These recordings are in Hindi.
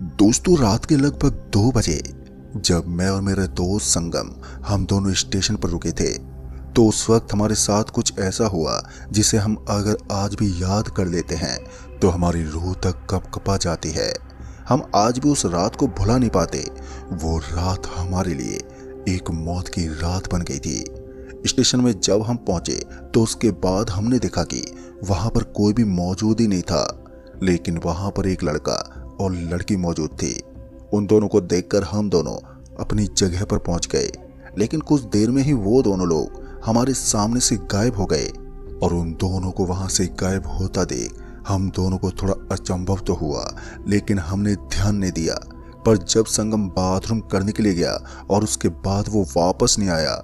दोस्तों, रात के लगभग 2 बजे जब मैं और मेरा दोस्त संगम हम दोनों स्टेशन पर रुके थे, तो उस वक्त हमारे साथ कुछ ऐसा हुआ जिसे हम अगर आज भी याद कर लेते हैं तो हमारी रूह तक कपकपा जाती है। हम आज भी उस रात को भुला नहीं पाते। वो रात हमारे लिए एक मौत की रात बन गई थी। स्टेशन में जब हम पहुंचे तो उसके बाद हमने देखा कि वहां पर कोई भी मौजूद ही नहीं था, लेकिन वहां पर एक लड़का और लड़की मौजूद थी। उन दोनों को देखकर हम दोनों अपनी जगह पर पहुंच गए, लेकिन कुछ देर में ही वो दोनों लोग हमारे सामने से गायब हो गए। और उन दोनों को वहां से गायब होता देख हम दोनों को थोड़ा अचंभव तो हुआ, लेकिन हमने ध्यान नहीं दिया। पर जब संगम बाथरूम करने के लिए गया और उसके बाद वो वापस नहीं आया,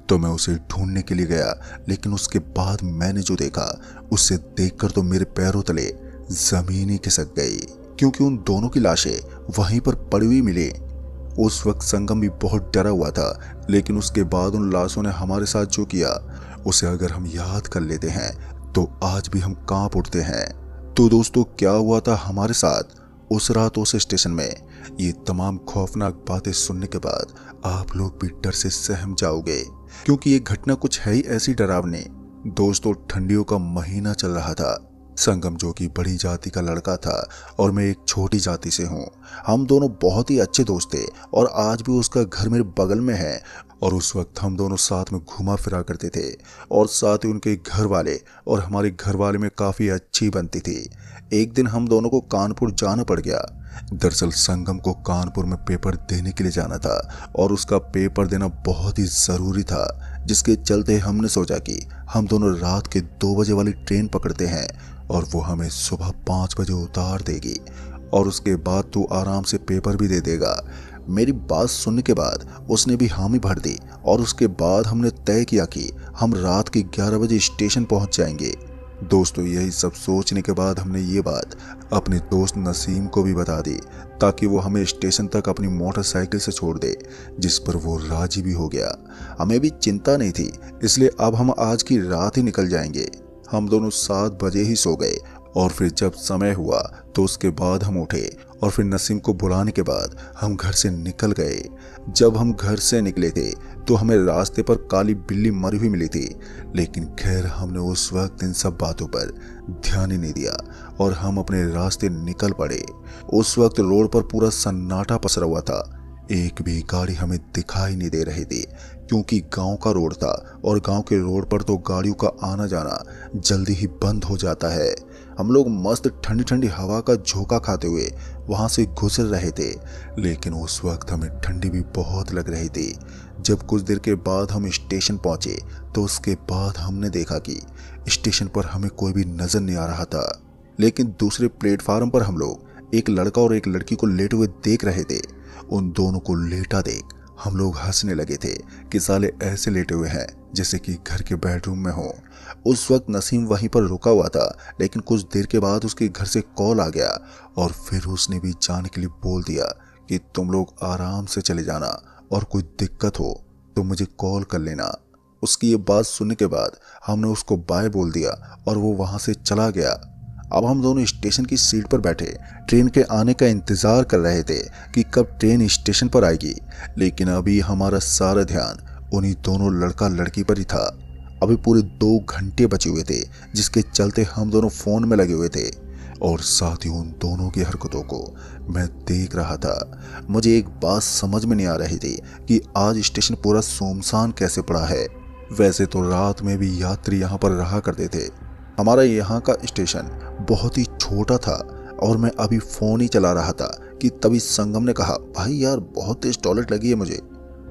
तो मैं उसे ढूंढने के लिए गया। लेकिन उसके बाद मैंने जो देखा, उसे देखकर तो मेरे पैरों तले जमीन ही खिसक गई, क्योंकि उन दोनों की लाशें वहीं पर पड़ी हुई मिली। उस वक्त संगम भी बहुत डरा हुआ था, लेकिन उसके बाद उन लाशों ने हमारे साथ जो किया उसे अगर हम याद कर लेते हैं तो आज भी हम कांप उठते हैं। तो दोस्तों, क्या हुआ था हमारे साथ उस रात उस स्टेशन में, ये तमाम खौफनाक बातें सुनने के बाद आप लोग भी डर से सहम जाओगे, क्योंकि ये घटना कुछ है ही ऐसी डरावनी। दोस्तों, ठंडियों का महीना चल रहा था। संगम जो कि बड़ी जाति का लड़का था और मैं एक छोटी जाति से हूँ। हम दोनों बहुत ही अच्छे दोस्त थे और आज भी उसका घर मेरे बगल में है। और उस वक्त हम दोनों साथ में घुमा फिरा करते थे और साथ ही उनके घर वाले और हमारे घर वाले में काफ़ी अच्छी बनती थी। एक दिन हम दोनों को कानपुर जाना पड़ गया। दरअसल संगम को कानपुर में पेपर देने के लिए जाना था और उसका पेपर देना बहुत ही ज़रूरी था, जिसके चलते हमने सोचा कि हम दोनों रात के 2 बजे वाली ट्रेन पकड़ते हैं और वो हमें सुबह 5 बजे उतार देगी और उसके बाद तू आराम से पेपर भी दे देगा। मेरी बात सुनने के बाद उसने भी हामी भर दी और उसके बाद हमने तय किया कि हम रात के 11 बजे स्टेशन पहुंच जाएंगे। दोस्तों, यही सब सोचने के बाद हमने ये बात अपने दोस्त नसीम को भी बता दी, ताकि वो हमें स्टेशन तक अपनी मोटरसाइकिल से छोड़ दे, जिस पर वो राजी भी हो गया। हमें भी चिंता नहीं थी, इसलिए अब हम आज की रात ही निकल जाएंगे। हम दोनों 7 बजे ही सो गए और फिर जब समय हुआ तो उसके बाद हम उठे और फिर नसीम को बुलाने के बाद हम घर से निकल गए। जब हम घर से निकले थे तो हमें रास्ते पर काली बिल्ली मरी हुई मिली थी, लेकिन खैर हमने उस वक्त इन सब बातों पर ध्यान ही नहीं दिया और हम अपने रास्ते निकल पड़े। उस वक्त रोड पर पूरा सन्नाटा पसरा हुआ था। एक भी गाड़ी हमें दिखाई नहीं दे रही थी, क्योंकि गांव का रोड था और गांव के रोड पर तो गाड़ियों का आना जाना जल्दी ही बंद हो जाता है। हम लोग मस्त ठंडी ठंडी हवा का झोंका खाते हुए वहां से गुजर रहे थे, लेकिन उस वक्त हमें ठंडी भी बहुत लग रही थी। जब कुछ देर के बाद हम स्टेशन पहुंचे तो उसके बाद हमने देखा कि स्टेशन पर हमें कोई भी नजर नहीं आ रहा था, लेकिन दूसरे प्लेटफार्म पर हम लोग एक लड़का और एक लड़की को लेटे हुए देख रहे थे। उन दोनों को लेटा देख हम लोग हंसने लगे थे कि साले ऐसे लेटे हुए हैं जैसे कि घर के बेडरूम में हो। उस वक्त नसीम वहीं पर रुका हुआ था, लेकिन कुछ देर के बाद उसके घर से कॉल आ गया और फिर उसने भी जाने के लिए बोल दिया कि तुम लोग आराम से चले जाना और कोई दिक्कत हो तो मुझे कॉल कर लेना। उसकी ये बात सुनने के बाद हमने उसको बाय बोल दिया और वो वहां से चला गया। अब हम दोनों स्टेशन की सीट पर बैठे ट्रेन के आने का इंतजार कर रहे थे कि कब ट्रेन स्टेशन पर आएगी, लेकिन अभी हमारा सारा ध्यान उन्हीं दोनों लड़का लड़की पर ही था। अभी पूरे 2 घंटे बचे हुए थे, जिसके चलते हम दोनों फोन में लगे हुए थे और साथ ही उन दोनों की हरकतों को मैं देख रहा था। मुझे एक बात समझ में नहीं आ रही थी कि आज स्टेशन पूरा सुनसान कैसे पड़ा है। वैसे तो रात में भी यात्री यहाँ पर रहा करते थे। हमारा यहाँ का स्टेशन बहुत ही छोटा था और मैं अभी फोन ही चला रहा था कि तभी संगम ने कहा, भाई यार बहुत तेज टॉयलेट लगी है मुझे,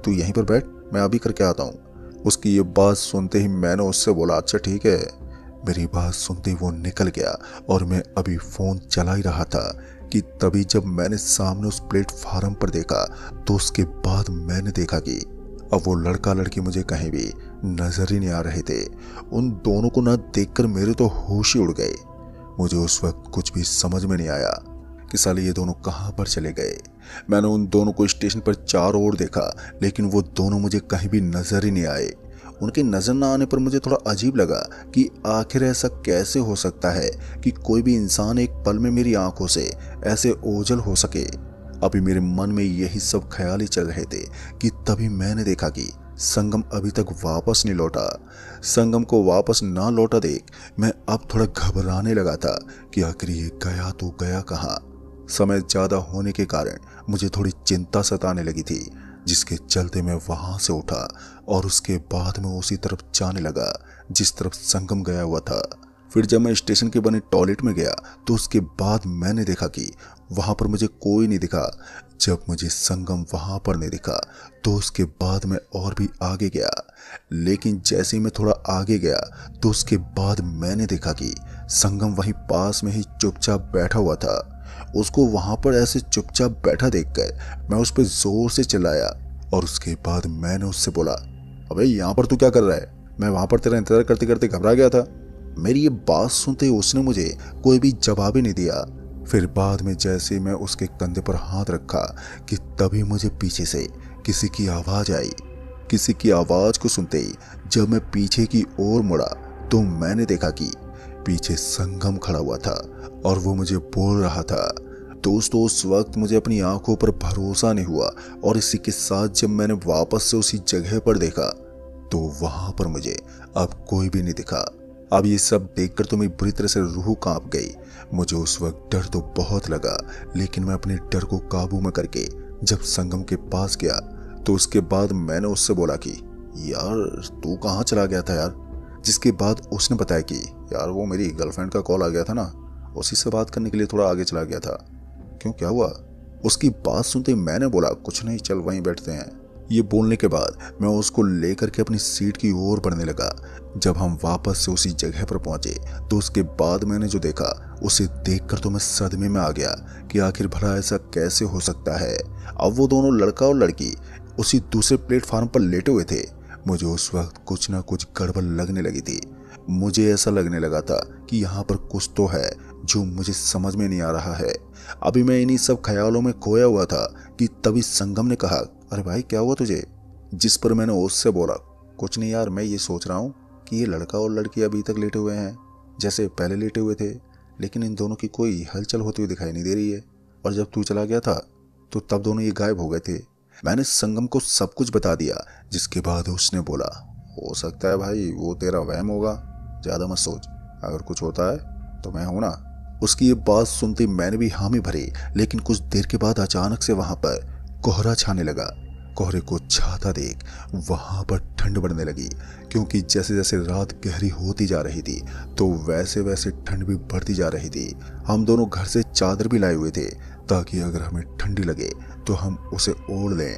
तू यहीं पर बैठ, मैं अभी करके आता हूँ। उसकी ये बात सुनते ही मैंने उससे बोला, अच्छा ठीक है। मेरी बात सुनते ही वो निकल गया और मैं अभी फोन चला ही रहा था कि तभी जब मैंने सामने उस प्लेटफार्म पर देखा तो उसके बाद मैंने देखा कि अब वो लड़का लड़की मुझे कहीं भी नजर ही नहीं आ रहे थे। उन दोनों को ना देखकर मेरे तो होश ही उड़ गए। मुझे उस वक्त कुछ भी समझ में नहीं आया कि साले ये दोनों कहाँ पर चले गए। मैंने उन दोनों को स्टेशन पर चारों ओर देखा, लेकिन वो दोनों मुझे कहीं भी नजर ही नहीं आए। उनके नजर न आने पर मुझे थोड़ा अजीब लगा कि आखिर ऐसा कैसे हो सकता है कि कोई भी इंसान एक पल में मेरी आंखों से ऐसे ओझल हो सके। अभी मेरे मन में यही सब ख्याल ही चल रहे थे कि तभी मैंने देखा कि संगम अभी तक वापस नहीं लौटा। संगम को वापस ना लौटा देख मैं अब थोड़ा घबराने लगा था कि आखिर ये गया तो गया कहाँ। समय ज्यादा होने के कारण मुझे थोड़ी चिंता सताने लगी थी, जिसके चलते मैं वहां से उठा और उसके बाद मैं उसी तरफ जाने लगा जिस तरफ संगम गया हुआ था। फिर जब मैं स्टेशन के बने टॉयलेट में गया तो उसके बाद मैंने देखा कि वहां पर मुझे कोई नहीं दिखा। जब मुझे संगम वहां पर नहीं दिखा तो उसके बाद मैं और भी आगे गया, लेकिन जैसे ही मैं थोड़ा आगे गया तो उसके बाद मैंने देखा कि संगम वहीं पास में ही चुपचाप बैठा हुआ था। उसको वहां पर ऐसे चुपचाप बैठा देखकर मैं उस पर जोर से चिल्लाया और उसके बाद मैंने उससे बोला, अबे यहाँ पर तू क्या कर रहा है? मैं वहां पर तेरा इंतजार करते करते घबरा गया था। मेरी ये बात सुनते ही उसने मुझे कोई भी जवाब ही नहीं दिया। फिर बाद में जैसे मैं उसके कंधे पर हाथ रखा कि तभी मुझे पीछे से किसी की आवाज आई। किसी की आवाज को सुनते ही जब मैं पीछे की ओर मुड़ा तो मैंने देखा कि पीछे संगम खड़ा हुआ था और वो मुझे बोल रहा था। दोस्तों उस वक्त मुझे अपनी आंखों पर भरोसा नहीं हुआ और इसी के साथ जब मैंने वापस से उसी जगह पर देखा तो वहां पर मुझे अब कोई भी नहीं दिखा। अब ये सब देखकर तो मेरी बुरी तरह से रूह कांप गई। मुझे उस वक्त डर तो बहुत लगा, लेकिन मैं अपने डर को काबू में करके जब संगम के पास गया तो उसके बाद मैंने उससे बोला कि यार तू कहाँ चला गया था यार? जिसके बाद उसने बताया कि यार वो मेरी गर्लफ्रेंड का कॉल आ गया था ना, उसी से बात करने के लिए थोड़ा आगे चला गया था। क्यों, क्या हुआ? उसकी बात सुनते मैंने बोला कुछ नहीं, चल वहीं बैठते हैं। ये बोलने के बाद मैं उसको लेकर के अपनी सीट की ओर बढ़ने लगा। जब हम वापस से उसी जगह पर पहुंचे तो उसके बाद मैंने जो देखा उसे देखकर तो मैं सदमे में आ गया कि आखिर भला ऐसा कैसे हो सकता है। अब वो दोनों लड़का और लड़की उसी दूसरे प्लेटफार्म पर लेटे हुए थे। मुझे उस वक्त कुछ ना कुछ गड़बड़ लगने लगी थी। मुझे ऐसा लगने लगा था कि यहाँ पर कुछ तो है जो मुझे समझ में नहीं आ रहा है। अभी मैं इन्हीं सब ख्यालों में खोया हुआ था कि तभी संगम ने कहा, अरे भाई क्या हुआ तुझे? जिस पर मैंने उससे बोला, कुछ नहीं यार, मैं ये सोच रहा हूँ कि ये लड़का और लड़की अभी तक लेटे हुए हैं जैसे पहले लेटे हुए थे, लेकिन इन दोनों की कोई हलचल होती हुई दिखाई नहीं दे रही है। और जब तू चला गया था तो तब दोनों ये गायब हो गए थे। मैंने संगम को सब कुछ बता दिया, जिसके बाद उसने बोला, हो सकता है भाई वो तेरा वहम होगा, ज्यादा मत सोच, अगर कुछ होता है तो मैं हूं ना। उसकी ये बात सुनते मैंने भी हामी भरी, लेकिन कुछ देर के बाद अचानक से वहां पर कोहरा छाने लगा। कोहरे को छाता देख वहां पर ठंड बढ़ने लगी, क्योंकि जैसे जैसे रात गहरी होती जा रही थी तो वैसे वैसे ठंड भी बढ़ती जा रही थी। हम दोनों घर से चादर भी लाए हुए थे ताकि अगर हमें ठंडी लगे तो हम उसे ओढ़ लें।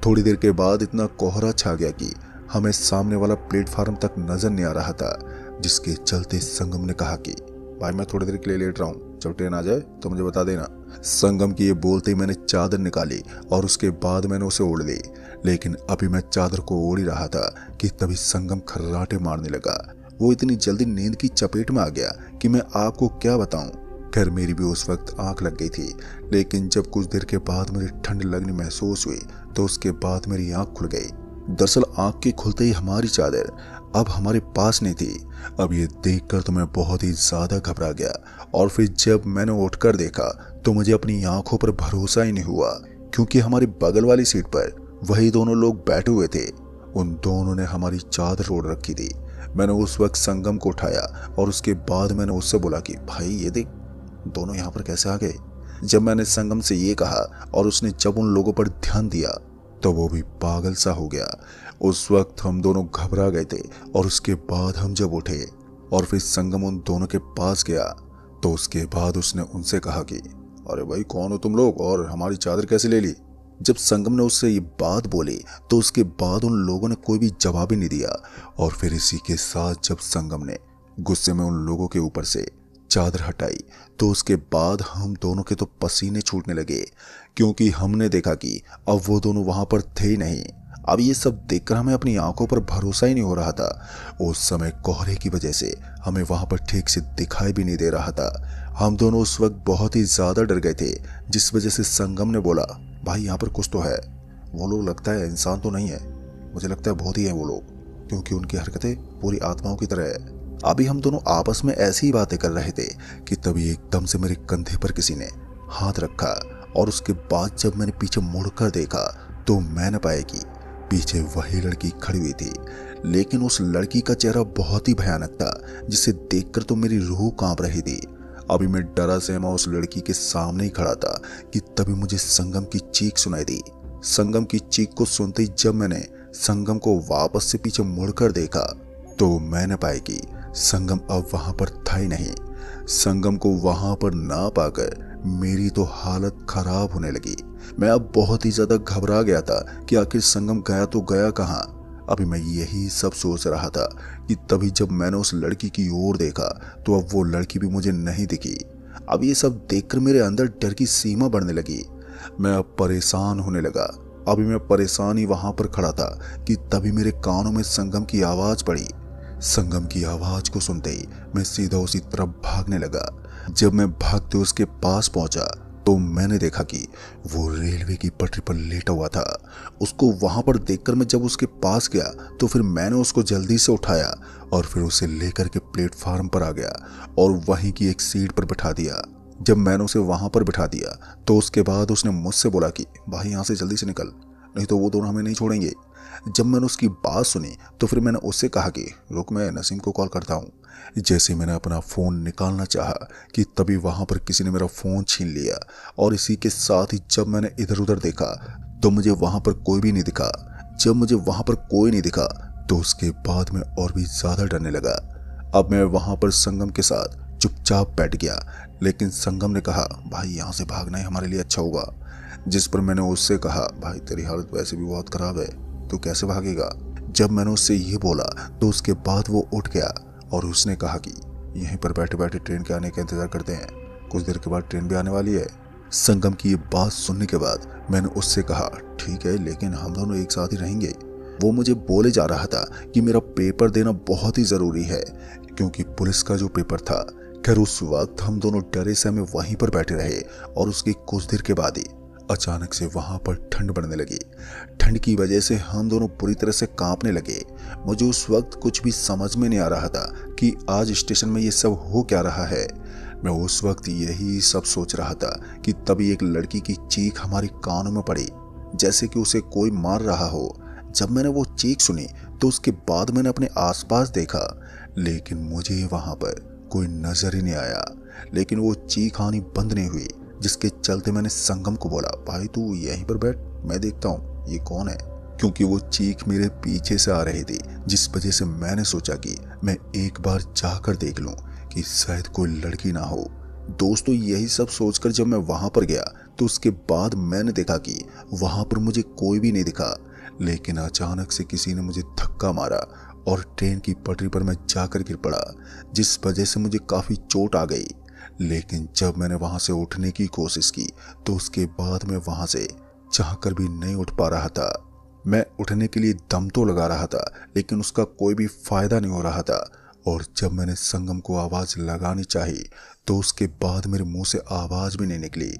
थोड़ी देर के बाद इतना कोहरा छा गया कि हमें सामने वाला प्लेटफार्म तक नजर नहीं आ रहा था, जिसके चलते संगम ने कहा कि भाई मैं थोड़ी देर के लिए लेट रहा हूँ, जब ट्रेन आ जाए तो मुझे बता देना। संगम की ये बोलते ही मैंने चादर निकाली और उसके बाद मैंने उसे ओढ़ ली, लेकिन अभी मैं चादर को ओढ़ ही रहा था कि तभी संगम खर्राटे मारने लगा। वो इतनी जल्दी नींद की चपेट में आ गया कि मैं आपको क्या बताऊं। खैर मेरी भी उस वक्त आंख लग गई थी, लेकिन जब कुछ देर के बाद मुझे ठंड लगनी महसूस हुई तो उसके बाद मेरी आंख खुल गई। दरअसल आंख के खुलते ही हमारी चादर अब हमारे पास नहीं थी। अब ये देखकर तो मैं बहुत ही ज्यादा घबरा गया, और फिर जब मैंने उठकर देखा तो मुझे अपनी आंखों पर भरोसा ही नहीं हुआ, क्योंकि हमारी बगल वाली सीट पर वही दोनों लोग बैठे हुए थे। उन दोनों ने हमारी चादर ओढ़ रखी थी। मैंने उस वक्त संगम को उठाया और उसके बाद मैंने उससे बोला कि भाई ये देख, दोनों यहाँ पर कैसे आ गए? जब मैंने संगम से ये कहा और उसने जब उन लोगों पर ध्यान दिया तो वो भी पागल सा हो गया। उस वक्त हम दोनों घबरा गए थे, और उसके बाद हम जब उठे और फिर संगम उन दोनों के पास गया तो उसके बाद उसने उनसे कहा कि अरे भाई कौन हो तुम लोग और हमारी चादर कैसे ले ली? जब संगम ने उससे ये बात बोली तो उसके बाद उन लोगों ने कोई भी जवाब ही नहीं दिया, और फिर इसी के साथ जब संगम ने गुस्से में उन लोगों के ऊपर से चादर हटाई तो उसके बाद हम दोनों के तो पसीने छूटने लगे, क्योंकि हमने देखा कि अब वो दोनों वहां पर थे ही नहीं। अब ये सब देखकर हमें अपनी आंखों पर भरोसा ही नहीं हो रहा था। उस समय कोहरे की वजह से हमें वहां पर ठीक से दिखाई भी नहीं दे रहा था। हम दोनों उस वक्त बहुत ही ज्यादा डर गए थे, जिस वजह से संगम ने बोला, भाई यहाँ पर कुछ तो है, वो लोग लगता है इंसान तो नहीं है, मुझे लगता है बहुत ही है वो लोग, क्योंकि उनकी हरकतें पूरी आत्माओं की तरह है। अभी हम दोनों आपस में ऐसी ही बातें कर रहे थे कि तभी एकदम से मेरे कंधे पर किसी ने हाथ रखा और उसके बाद जब मैंने पीछे मुड़कर देखा तो मैंने पाया कि पीछे वही लड़की खड़ी हुई थी, लेकिन उस लड़की का चेहरा बहुत ही भयानक था, जिसे देखकर तो मेरी रूह कांप रही थी। अभी मैं डरा सहमा उस लड़की के सामने ही खड़ा था कि तभी मुझे संगम की चीख सुनाई दी। संगम की चीख को सुनते ही जब मैंने संगम को वापस से पीछे मुड़कर देखा तो मैंने पाया कि संगम अब वहां पर था ही नहीं। संगम को वहां पर ना पाकर मेरी तो हालत खराब होने लगी। मैं अब बहुत ही ज्यादा घबरा गया था कि आखिर संगम गया तो गया कहाँ। अभी मैं यही सब सोच रहा था कि तभी जब मैंने उस लड़की की ओर देखा तो अब वो लड़की भी मुझे नहीं दिखी। अब ये सब देखकर मेरे अंदर डर की सीमा बढ़ने लगी। मैं अब परेशान होने लगा। अभी मैं परेशान ही वहां पर खड़ा था कि तभी मेरे कानों में संगम की आवाज पड़ी। संगम की आवाज को सुनते ही मैं सीधा उसी तरफ भागने लगा। जब मैं भागते उसके पास पहुंचा तो मैंने देखा कि वो रेलवे की पटरी पर लेटा हुआ था। उसको वहां पर देखकर मैं जब उसके पास गया तो फिर मैंने उसको जल्दी से उठाया और फिर उसे लेकर के प्लेटफार्म पर आ गया और वहीं की एक सीट पर बिठा दिया। जब मैंने उसे वहां पर बिठा दिया तो उसके बाद उसने मुझसे बोला कि भाई यहाँ से जल्दी से निकल, नहीं तो वो दोनों हमें नहीं छोड़ेंगे। जब मैंने उसकी बात सुनी तो फिर मैंने उससे कहा कि रुक, मैं नसीम को कॉल करता हूँ। जैसे मैंने अपना फ़ोन निकालना चाहा कि तभी वहां पर किसी ने मेरा फ़ोन छीन लिया और इसी के साथ ही जब मैंने इधर उधर देखा तो मुझे वहां पर कोई भी नहीं दिखा। जब मुझे वहां पर कोई नहीं दिखा तो उसके बाद मैं और भी ज़्यादा डरने लगा। अब मैं वहां पर संगम के साथ चुपचाप बैठ गया, लेकिन संगम ने कहा भाई यहाँ से भागना ही हमारे लिए अच्छा होगा। जिस पर मैंने उससे कहा भाई तेरी हालत वैसे भी बहुत ख़राब है, तो कैसे भागेगा। जब मैंने उससे ये बोला तो उसके बाद वो उठ गया और उसने कहा कि यहीं पर बैठे बैठे ट्रेन के आने का इंतजार करते हैं, कुछ देर के बाद ट्रेन भी आने वाली है। संगम की ये बात सुनने के बाद मैंने उससे कहा ठीक है, लेकिन हम दोनों एक साथ ही रहेंगे। वो मुझे बोले जा रहा था कि मेरा पेपर देना बहुत ही ज़रूरी है, क्योंकि पुलिस का जो पेपर था। खैर उस वक्त हम दोनों डरे से हमें वहीं पर बैठे रहे और उसकी कुछ देर के बाद ही अचानक से वहां पर ठंड बढ़ने लगी। ठंड की वजह से हम दोनों पूरी तरह से कांपने लगे। मुझे उस वक्त कुछ भी समझ में नहीं आ रहा था कि आज स्टेशन में ये सब हो क्या रहा है। मैं उस वक्त यही सब सोच रहा था कि तभी एक लड़की की चीख हमारे कानों में पड़ी, जैसे कि उसे कोई मार रहा हो। जब मैंने वो चीख सुनी तो उसके बाद मैंने अपने आसपास देखा, लेकिन मुझे वहां पर कोई नजर ही नहीं आया। लेकिन वो चीख आनी बंद नहीं हुई, जिसके चलते मैंने संगम को बोला भाई तू यहीं पर बैठ, मैं देखता हूँ ये कौन है, क्योंकि वो चीख मेरे पीछे से आ रही थी। जिस वजह से मैंने सोचा कि मैं एक बार जाकर देख लूं कि शायद कोई लड़की ना हो। दोस्तों यही सब सोचकर जब मैं वहां पर गया तो उसके बाद मैंने देखा कि वहां पर मुझे कोई भी नहीं दिखा, लेकिन अचानक से किसी ने मुझे धक्का मारा और ट्रेन की पटरी पर मैं जाकर गिर पड़ा, जिस वजह से मुझे काफी चोट आ गई। लेकिन जब मैंने वहां से उठने की कोशिश की तो उसके बाद मैं वहां से चाहकर भी नहीं उठ पा रहा था। मैं उठने के लिए दम तो लगा रहा था, लेकिन उसका कोई भी फायदा नहीं हो रहा था। और जब मैंने संगम को आवाज लगानी चाही तो उसके बाद मेरे मुंह से आवाज भी नहीं निकली।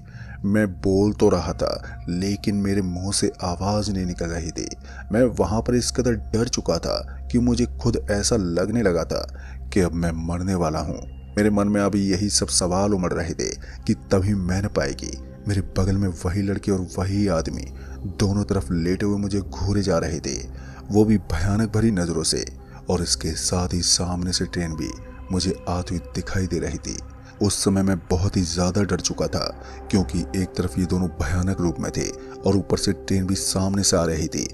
मैं बोल तो रहा था, लेकिन मेरे मुंह से आवाज नहीं निकल रही थी। मैं वहां पर इस कदर डर चुका था कि मुझे खुद ऐसा लगने लगा था कि अब मैं मरने वाला हूँ। मेरे मन में अभी यही सब सवाल उमड़ रहे थे कि तभी मैंने पाया कि मेरे बगल में वही लड़की और वही आदमी दोनों तरफ लेटे हुए मुझे घूरे जा रहे थे, वो भी भयानक भरी नजरों से। और इसके साथ ही सामने से ट्रेन भी मुझे आती हुई दिखाई दे रही थी। उस समय मैं बहुत ही ज्यादा डर चुका था, क्योंकि एक तरफ ये दोनों भयानक रूप में थे और ऊपर से ट्रेन भी सामने से आ रही थी।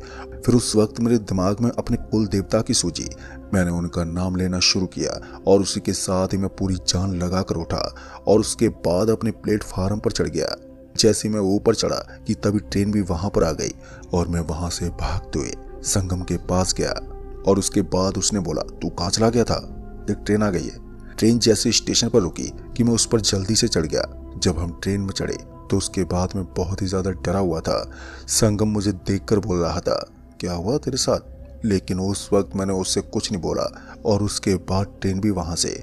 फिर उस वक्त मेरे दिमाग में अपने कुल देवता की सूझी। मैंने उनका नाम लेना शुरू किया और उसी के साथ ही मैं पूरी जान लगा कर उठा और उसके बाद अपने प्लेटफार्म पर चढ़ गया। जैसे मैं ऊपर चढ़ा कि तभी ट्रेन भी वहां पर आ गई और मैं वहां से भागते हुए संगम के पास गया। और उसके बाद उसने बोला तू कहाँ चला गया था, एक ट्रेन आ गई है। ट्रेन जैसे स्टेशन पर रुकी कि मैं उस पर जल्दी से चढ़ गया। जब हम ट्रेन में चढ़े तो उसके बाद मैं बहुत ही ज्यादा डरा हुआ था। संगम मुझे देखकर बोल रहा था क्या हुआ तेरे साथ, लेकिन उस वक्त मैंने उससे कुछ नहीं बोला और उसके बाद ट्रेन भी वहां से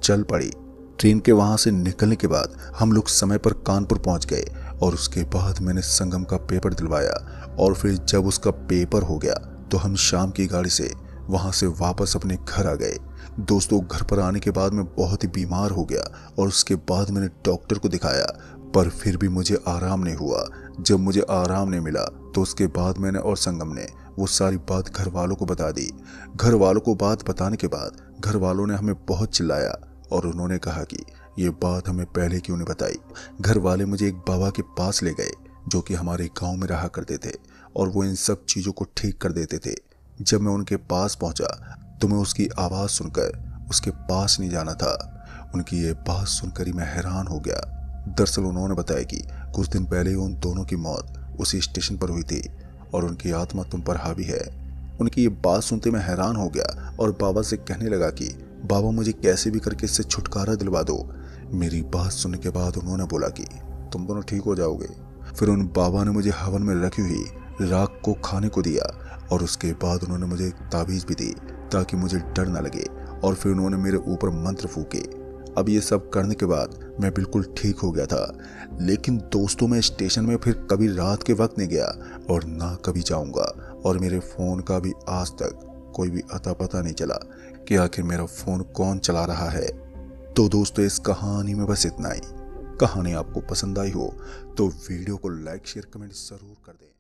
चल पड़ी। ट्रेन के वहां से निकलने के बाद हम लोग समय पर कानपुर पहुंच गए और उसके बाद मैंने संगम का पेपर दिलवाया और फिर जब उसका पेपर हो गया तो हम शाम की गाड़ी से वहां से वापस अपने घर आ गए। दोस्तों घर पर आने के बाद मैं बहुत ही बीमार हो गया और उसके बाद मैंने डॉक्टर को दिखाया। पर फिर भी मुझे आराम नहीं हुआ। जब मुझे आराम नहीं मिला तो उसके बाद मैंने और संगम ने वो सारी बात घर वालों को बता दी। घर वालों को बात बताने के बाद घर वालों ने हमें बहुत चिल्लाया और उन्होंने कहा कि ये बात हमें पहले क्यों नहीं बताई। घर वाले मुझे एक बाबा के पास ले गए जो कि हमारे गांव में रहा करते थे और वो इन सब चीज़ों को ठीक कर देते थे। जब मैं उनके पास पहुंचा तो मैं उसकी आवाज़ सुनकर उसके पास नहीं जाना था। उनकी ये बात सुनकर ही मैं हैरान हो गया। दरअसल उन्होंने बताया कि कुछ दिन पहले उन दोनों की मौत उसी स्टेशन पर हुई थी और उनकी आत्मा तुम पर हावी है। उनकी ये बात सुनते मैं हैरान हो गया और बाबा से कहने लगा कि बाबा मुझे कैसे भी करके इससे छुटकारा दिलवा दो। मेरी बात सुनने के बाद उन्होंने बोला कि तुम दोनों ठीक हो जाओगे। फिर उन बाबा ने मुझे हवन में रखी हुई राख को खाने को दिया और उसके बाद उन्होंने मुझे एक ताबीज़ भी दी ताकि मुझे डर ना लगे और फिर उन्होंने मेरे ऊपर मंत्र फूके। अब ये सब करने के बाद मैं बिल्कुल ठीक हो गया था। लेकिन दोस्तों मैं स्टेशन में फिर कभी रात के वक्त नहीं गया और ना कभी जाऊंगा और मेरे फ़ोन का भी आज तक कोई भी अता पता नहीं चला कि आखिर मेरा फ़ोन कौन चला रहा है। तो दोस्तों इस कहानी में बस इतना ही। कहानी आपको पसंद आई हो तो वीडियो को लाइक शेयर कमेंट ज़रूर कर दें।